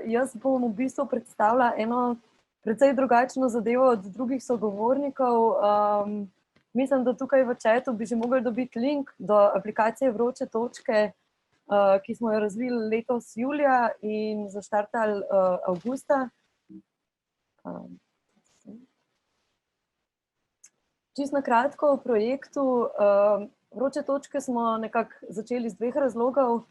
jaz bom v bistvu predstavila eno precej drugačno zadevo od drugih sogovornikov. Mislim, da tukaj v chatu bi že mogli dobiti link do aplikacije Vroče točke, ki smo jo razvili letos julija in zaštartali avgusta. Čisto na kratko o projektu. Vroče točke smo nekako začeli iz dveh razlogov.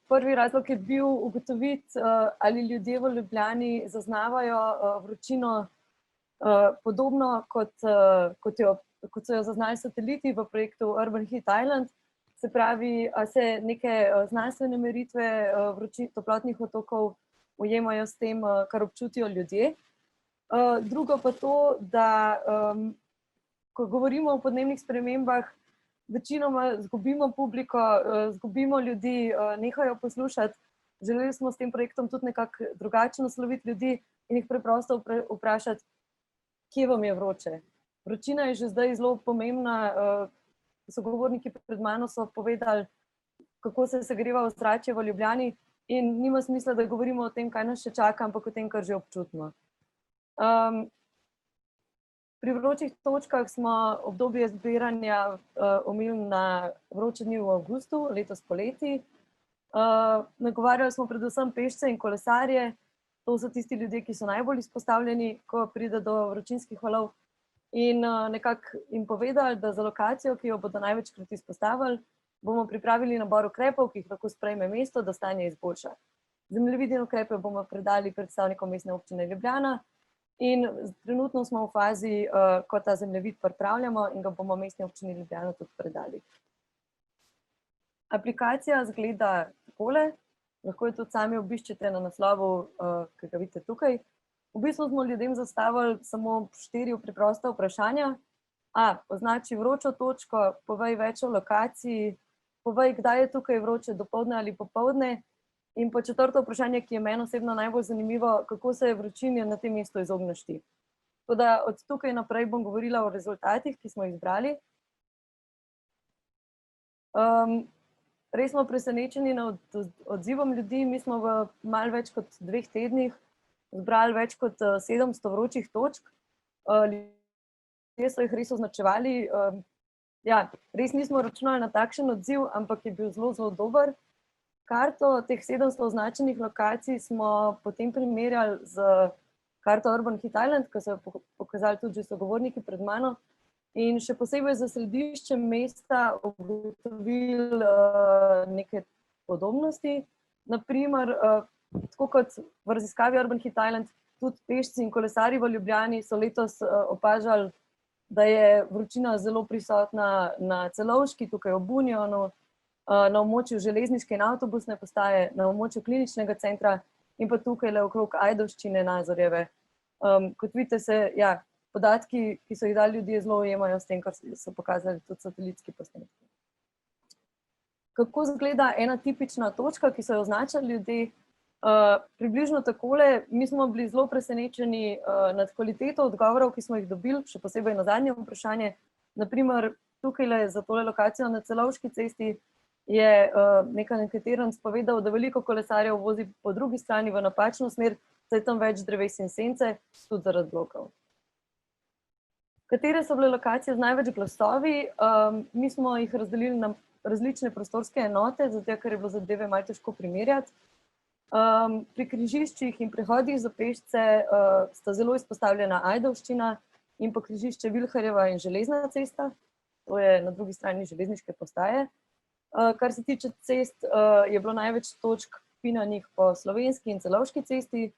Prvi razlog je bil ugotoviti, ali ljudje v Ljubljani zaznavajo vročino podobno, kot so jo zaznali sateliti v projektu Urban Heat Island. Se pravi, a se neke znanstvene meritve toplotnih otokov ujemajo s tem, kar občutijo ljudje. Drugo pa to, da ko govorimo o podnebnih spremembah, večinoma zgubimo publiko, zgubimo ljudi, nehajo poslušati. Želeli smo s tem projektom tudi nekako drugače nasloviti ljudi in jih preprosto vprašati, kje vam je vroče. Vročina je že zdaj zelo pomembna. Sogovorniki pred mano so povedali, kako se segreva ozračje v Ljubljani in nima smisla, da govorimo o tem, kaj nas še čaka, ampak o tem, kar že občutimo. Pri vročih točkah smo obdobje zbiranja omejili na vroče dni v avgustu, letos poleti. Nagovarjali smo predvsem pešce in kolesarje. To so tisti ljudje, ki so najbolj izpostavljeni, ko pride do vročinskih valov. In nekako jim povedali, da za lokacijo, ki jo bodo največkrat izpostavili, bomo pripravili nabor ukrepov, ki jih lahko sprejme mesto, da stanje izboljša. Zemljevide ukrepe bomo predali predstavnikom Mestne občine Ljubljana in trenutno smo v fazi, ko ta zemljevid pripravljamo in ga bomo Mestni občini Ljubljana tudi predali. Aplikacija izgleda takole, lahko jo tudi sami obiščete na naslovu, ki ga vidite tukaj. V bistvu smo ljudem zastavili samo 4 preprosta vprašanja. Označi vročo točko, povej več o lokaciji, povej, kdaj je tukaj vroče, dopoldne ali popoldne. In pa 4. vprašanje, ki je meni osebno najbolj zanimivo, kako se je vročini na tem mestu izogneš ti. Tako da od tukaj naprej bom govorila o rezultatih, ki smo jih zbrali. Res smo presenečeni nad odzivom ljudi. Mi smo v malo več kot 2 tednih zbrali več kot 700 vročih točk. Ljudje so jih res označevali. Res nismo računali na takšen odziv, ampak je bil zelo, zelo dober. Karto teh 700 označenih lokacij smo potem primerjali z karto Urban Heat Island, ki so jo pokazali tudi že sogovorniki pred mano. In še posebej za središče mesta ugotovili neke podobnosti. Naprimer, tako kot v raziskavi Urban Heat Island, tudi pešci in kolesarji v Ljubljani so letos opažali, da je vročina zelo prisotna na Celovški, tukaj ob Unionu, na območju železniške in avtobusne postaje, na območju kliničnega centra in pa tukaj le okrog Ajdovščine, Nazorjeve. Kot vidite se, podatki, ki so jih dali ljudje, zelo ujemajo s tem, kar so pokazali tudi satelitski posnetki. Kako izgleda ena tipična točka, ki so jo označili ljudje? Približno takole. Mi smo bili zelo presenečeni nad kvaliteto odgovorov, ki smo jih dobili, še posebej na zadnje vprašanje. Naprimer, tukaj za tole lokacijo na Celovški cesti je neka anketiranec povedal, da veliko kolesarjev vozi po drugi strani v napačno smer, saj je tam več dreves in sence, tudi zaradi blokov. Katere so bile lokacije z največ glasovi? Mi smo jih razdelili na različne prostorske enote, zato ker je bilo zadeve malo težko primerjati. Pri križiščih in prehodih za pešce sta zelo izpostavljena Ajdovščina in pa križišče Vilharjeva in Železna cesta. To je na drugi strani železniške postaje. Kar se tiče cest, je bilo največ točk vpinanih po Slovenski in Celovški cesti.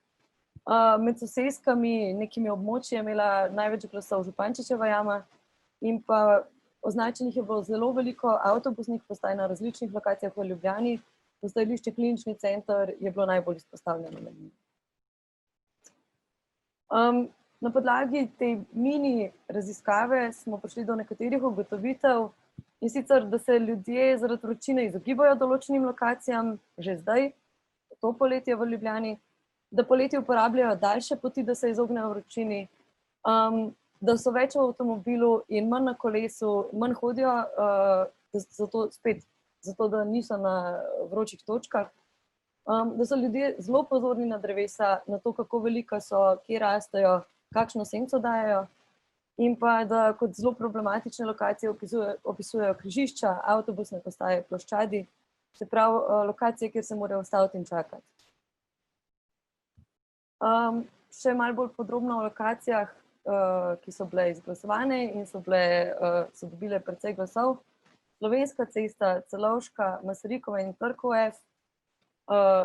Med soseskami, nekimi območji je imela največ glasov Župančičeva jama in pa označenih je bilo zelo veliko avtobusnih postaj na različnih lokacijah v Ljubljani. Postajališče Klinični center je bilo najbolj izpostavljeno med njimi. Na podlagi te mini raziskave smo prišli do nekaterih ugotovitev, in sicer, da se ljudje zaradi vročine izogibajo določenim lokacijam že zdaj, to poletje v Ljubljani, da poleti uporabljajo daljše poti, da se izognejo vročini, da so več v avtomobilu in manj na kolesu, manj hodijo, zato da niso na vročih točkah. Da so ljudje zelo pozorni na drevesa, na to, kako velika so, kje rastejo, kakšno senco dajejo, in pa da kot zelo problematične lokacije opisujejo križišča, avtobusne postaje, ploščadi, se pravi lokacije, kjer se morajo ustaviti in čakati. Še malo bolj podrobno o lokacijah, ki so bile izglasovane in so dobile precej glasov. Slovenska cesta, Celovška, Masarykova in Trkov F,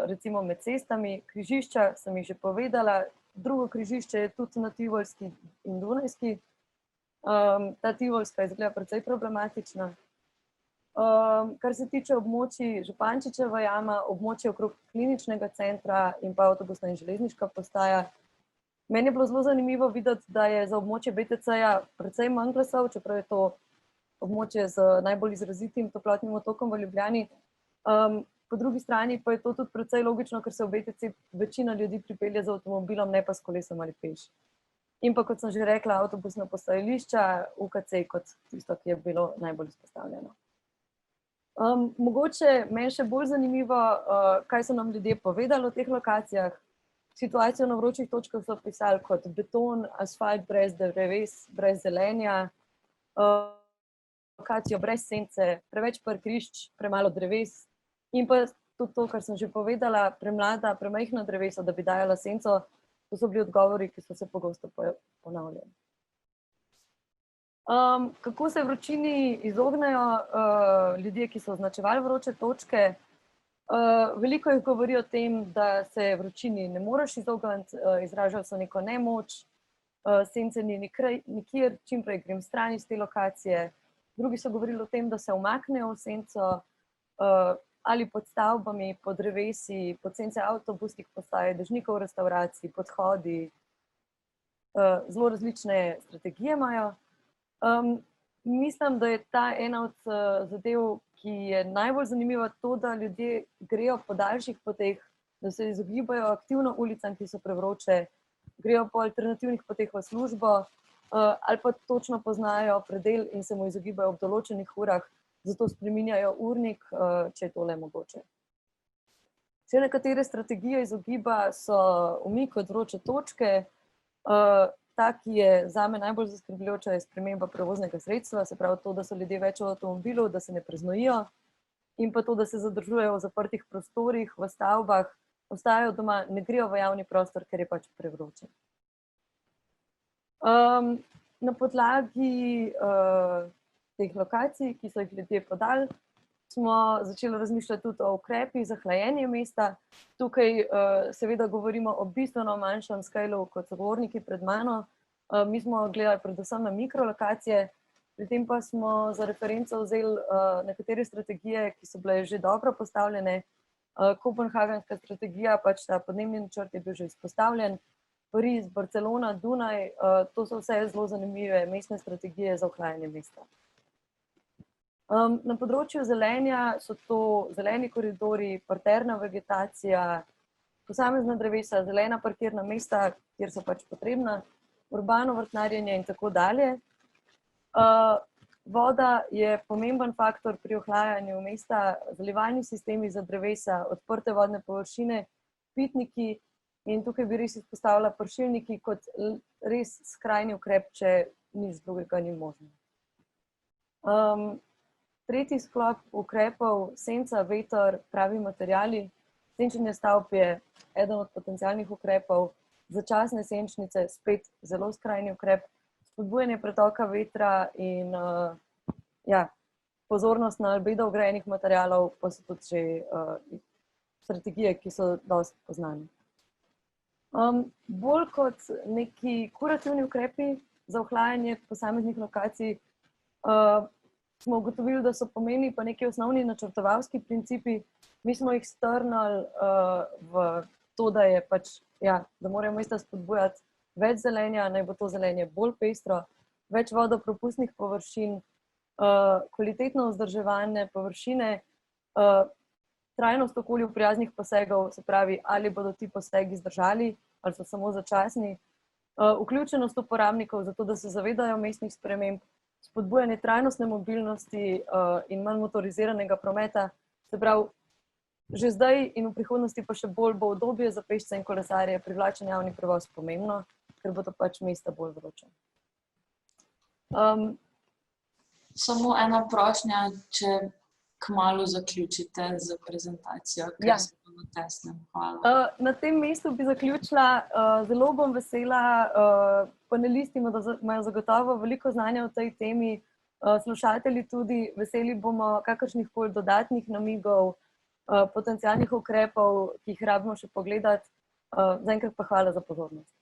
recimo med cestami, križišča sem jih že povedala, drugo križišče je tudi na Tivolski in Dunajski. Ta Tivolska izgleda precej problematična. Kar se tiče območij Župančičeva jama, območje okrog kliničnega centra in pa avtobusna in železniška postaja. Meni je bilo zelo zanimivo videti, da je za območje BTC-ja precej manj glasov, čeprav je to območje z najbolj izrazitim toplotnim otokom v Ljubljani. Po drugi strani pa je to tudi precej logično, ker se v BTC večina ljudi pripelje z avtomobilom, ne pa s kolesom ali peš. In pa, kot sem že rekla, avtobusna postajališča, UKC kot tisto, ki je bilo najbolj izpostavljeno. Mogoče meni še bolj zanimivo, kaj so nam ljudje povedali o teh lokacijah. Situacijo na vročih točkah so opisali kot beton, asfalt brez dreves, brez zelenja, lokacijo brez sence, preveč parkirišč, premalo dreves in pa tudi to, kar sem že povedala, premlada, premajhna drevesa, da bi dajala senco. To so bili odgovori, ki so se pogosto ponavljali. Kako se vročini izognejo ljudje, ki so označevali vroče točke? Veliko jih govori o tem, da se vročini ne moreš izogniti, izražali so neko nemoč, sence ni nikjer, čim prej grem stran iz te lokacije. Drugi so govorili o tem, da se umaknejo v senco ali pod stavbami, pod drevesi, pod sence avtobusnih postaj, dežnikov restavracij, podhodi. Zelo različne strategije imajo. Mislim, da je ta ena od zadev, ki je najbolj zanimiva, to, da ljudje grejo po daljših poteh, da se izogibajo aktivno ulicam, ki so prevroče, grejo po alternativnih poteh v službo ali pa točno poznajo predel in se mu izogibajo ob določenih urah, zato spreminjajo urnik, če je to le mogoče. Še nekatere strategije izogiba so umik od vroče točke. Ta, ki je zame najbolj zaskrbljujoča, je sprememba prevoznega sredstva, se pravi to, da so ljudje več v avtomobilu, da se ne preznojijo, in pa to, da se zadržujejo v zaprtih prostorih, v stavbah, ostajajo doma, ne grejo v javni prostor, ker je pač prevroče. Na podlagi teh lokacij, ki so jih ljudje podali, smo začeli razmišljati tudi o ukrepih za hlajenje mesta. Tukaj seveda govorimo o bistveno manjšem skalu kot sogovorniki pred mano. Mi smo gledali predvsem na mikrolokacije, pri tem pa smo za referenco vzeli nekatere strategije, ki so bile že dobro postavljene. Kopenhagenska strategija, pač ta podnebni načrt je bil že izpostavljen. Pariz, Barcelona, Dunaj, to so vse zelo zanimive mestne strategije za ohlajanje mesta. Na področju zelenja so to zeleni koridori, parterna vegetacija, posamezna drevesa, zelena parkirna mesta, kjer so pač potrebna, urbano vrtnarjenje in tako dalje. Voda je pomemben faktor pri ohlajanju mesta, zalivalni sistemi za drevesa, odprte vodne površine, pitniki in tukaj bi res izpostavila pršilniki kot res skrajni ukrep, če nič drugega ni možno. Tretji sklop ukrepov, senca, veter, pravi materiali. Senčenje stavb je eden od potencialnih ukrepov, začasne senčnice, spet zelo skrajni ukrep, spodbujanje pretoka vetra in pozornost na albedo vgrajenih materialov, pa so tudi že strategije, ki so dosti poznane. Bolj kot neki kurativni ukrepi za ohlajanje posameznih lokacij, smo ugotovili, da so pomembni pa neki osnovni načrtovalski principi. Mi smo jih strnili v to, da je pač, da morajo mesta spodbujati več zelenja, naj bo to zelenje bolj pestro, več vodopropustnih površin, kvalitetno vzdrževane površine, trajnost okolju prijaznih posegov, se pravi, ali bodo ti posegi zdržali, ali so samo začasni, vključenost uporabnikov, zato da se zavedajo mestnih sprememb, spodbujanje trajnostne mobilnosti in manj motoriziranega prometa, se pravi, že zdaj in v prihodnosti pa še bolj bo udobje za pešce in kolesarje, privlačen javni prevoz pomembno, ker bo to pač mesta bolj vroče. Samo ena prošnja, če kmalu zaključite z prezentacijo, ker smo v tesnem. Hvala. Na tem mestu bi zaključila, zelo bom vesela, panelisti imajo zagotovo veliko znanja o tej temi, slušatelji tudi, veseli bomo kakršnihkoli dodatnih namigov, potencialnih ukrepov, ki jih rabimo še pogledati. Zaenkrat pa hvala za pozornost.